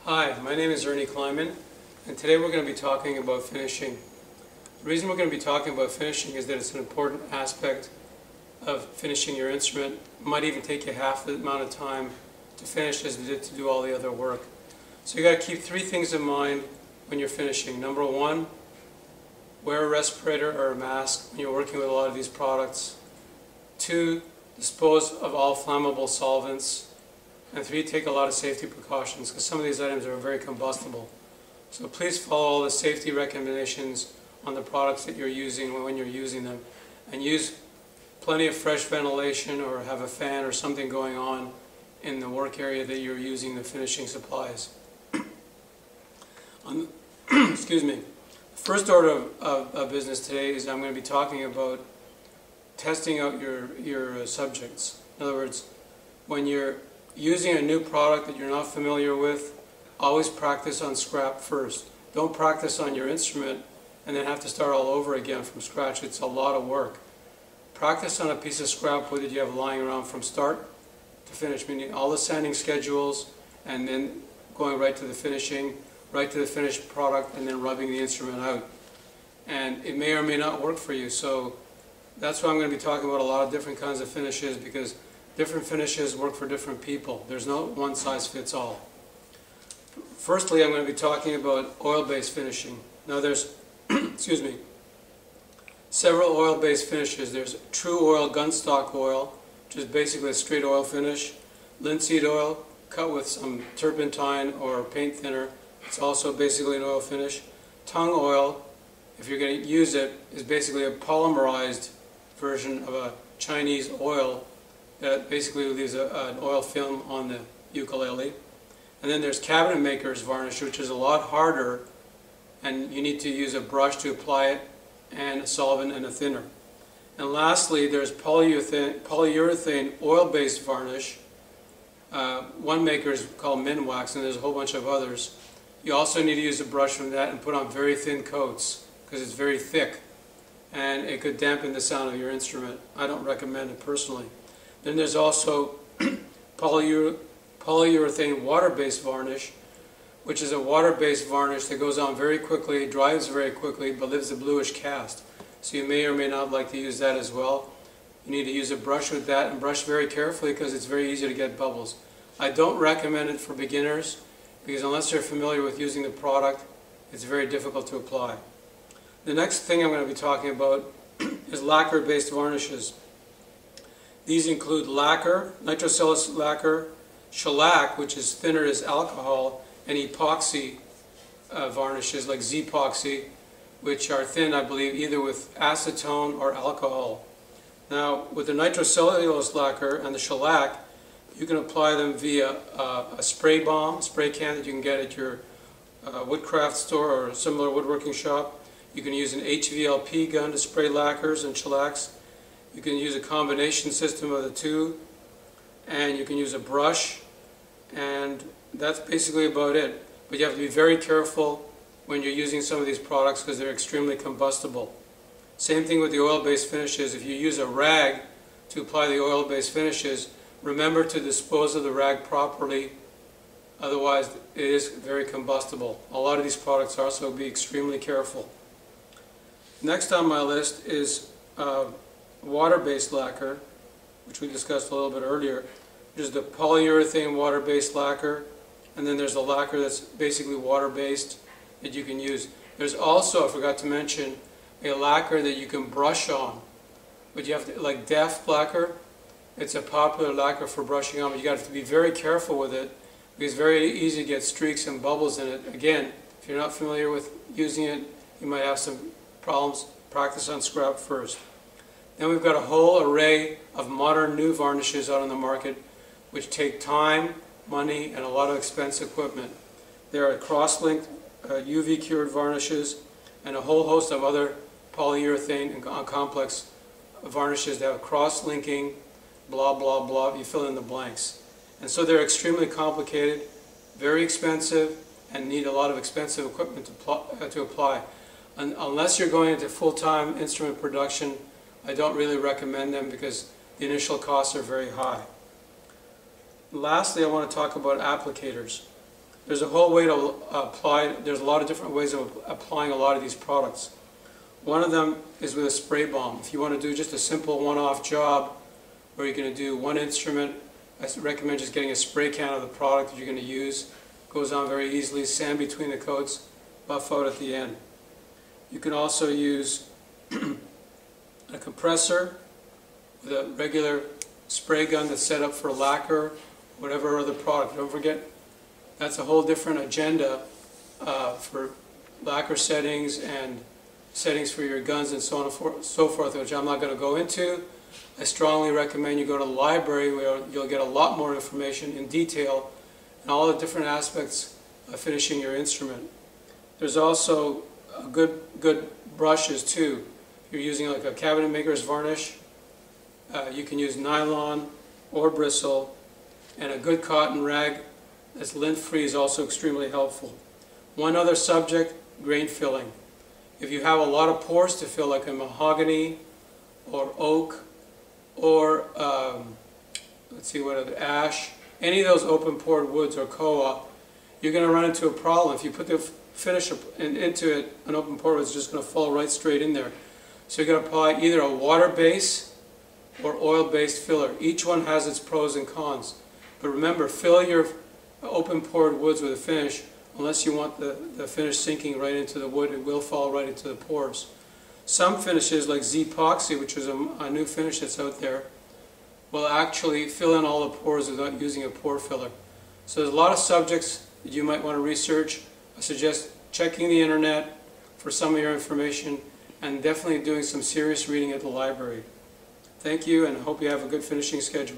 Hi, my name is Ernie Kleiman, and today we're going to be talking about finishing. The reason we're going to be talking about finishing is that it's an important aspect of finishing your instrument. It might even take you half the amount of time to finish as it did to do all the other work. So you got to keep three things in mind when you're finishing. Number one, wear a respirator or a mask when you're working with a lot of these products. Two, dispose of all flammable solvents. And three, take a lot of safety precautions because some of these items are very combustible. So please follow all the safety recommendations on the products that you're using when you're using them. And use plenty of fresh ventilation or have a fan or something going on in the work area that you're using the finishing supplies. Excuse me. The first order of business today is I'm going to be talking about testing out your subjects. In other words, when you're using a new product that you're not familiar with, always practice on scrap first. Don't practice on your instrument and then have to start all over again from scratch. It's a lot of work. Practice on a piece of scrap wood that you have lying around from start to finish, meaning all the sanding schedules and then going right to the finishing, right to the finished product, and then rubbing the instrument out. And it may or may not work for you, so that's why I'm going to be talking about a lot of different kinds of finishes, because different finishes work for different people. There's no one size fits all. Firstly, I'm going to be talking about oil-based finishing. Now there's, excuse me, several oil-based finishes. There's true oil gunstock oil, which is basically a straight oil finish. Linseed oil, cut with some turpentine or paint thinner. It's also basically an oil finish. Tung oil, if you're going to use it, is basically a polymerized version of a Chinese oil that basically leaves an oil film on the ukulele. And then there's cabinet maker's varnish, which is a lot harder, and you need to use a brush to apply it, and a solvent and a thinner. And lastly, there's polyurethane oil-based varnish. One maker is called Minwax, and there's a whole bunch of others. You also need to use a brush from that and put on very thin coats because it's very thick, and it could dampen the sound of your instrument. I don't recommend it personally. Then there's also polyurethane water-based varnish, which is a water-based varnish that goes on very quickly, dries very quickly, but leaves a bluish cast. So you may or may not like to use that as well. You need to use a brush with that and brush very carefully because it's very easy to get bubbles. I don't recommend it for beginners because unless you're familiar with using the product, it's very difficult to apply. The next thing I'm going to be talking about is lacquer-based varnishes. These include lacquer, nitrocellulose lacquer, shellac, which is thinner as alcohol, and epoxy varnishes like Z-epoxy, which are thin, I believe, either with acetone or alcohol. Now, with the nitrocellulose lacquer and the shellac, you can apply them via a spray can that you can get at your woodcraft store or a similar woodworking shop. You can use an HVLP gun to spray lacquers and shellacs. You can use a combination system of the two, and you can use a brush, and that's basically about it. But you have to be very careful when you're using some of these products because they're extremely combustible. Same thing with the oil-based finishes. If you use a rag to apply the oil-based finishes, remember to dispose of the rag properly, otherwise it is very combustible. A lot of these products are, so be extremely careful. Next on my list is water-based lacquer, which we discussed a little bit earlier. There's the polyurethane water-based lacquer, and then there's the lacquer that's basically water-based that you can use. There's also, I forgot to mention, a lacquer that you can brush on, but you have to, like Deft lacquer. It's a popular lacquer for brushing on, but you have to be very careful with it because it's very easy to get streaks and bubbles in it. Again, if you're not familiar with using it, you might have some problems. Practice on scrap first. Then we've got a whole array of modern new varnishes out on the market which take time, money, and a lot of expensive equipment. There are cross-linked UV cured varnishes and a whole host of other polyurethane and complex varnishes that have cross-linking, blah, blah, blah. You fill in the blanks. And so they're extremely complicated, very expensive, and need a lot of expensive equipment to apply. Unless you're going into full-time instrument production, I don't really recommend them because the initial costs are very high. Lastly, I want to talk about applicators. There's a whole way to apply, there's a lot of different ways of applying a lot of these products. One of them is with a spray balm. If you want to do just a simple one-off job where you're going to do one instrument, I recommend just getting a spray can of the product that you're going to use. Goes on very easily, sand between the coats, buff out at the end. You can also use a compressor with a regular spray gun that's set up for lacquer, whatever other product. Don't forget, that's a whole different agenda for lacquer settings and settings for your guns and so on and so forth, which I'm not going to go into. I strongly recommend you go to the library where you'll get a lot more information in detail and all the different aspects of finishing your instrument. There's also good brushes too. If you're using like a cabinet maker's varnish, you can use nylon or bristle, and a good cotton rag that's lint-free is also extremely helpful. One other subject, grain filling. If you have a lot of pores to fill, like a mahogany or oak or let's see what other, ash, any of those open pored woods or koa, you're going to run into a problem. If you put the finish into it, an open pored wood is just going to fall right straight in there. So you're going to apply either a water base or oil-based filler. Each one has its pros and cons. But remember, fill your open pored woods with a finish. Unless you want the finish sinking right into the wood, it will fall right into the pores. Some finishes, like Z-Epoxy, which is a new finish that's out there, will actually fill in all the pores without using a pore filler. So there's a lot of subjects that you might want to research. I suggest checking the internet for some of your information and definitely doing some serious reading at the library. Thank you, and I hope you have a good finishing schedule.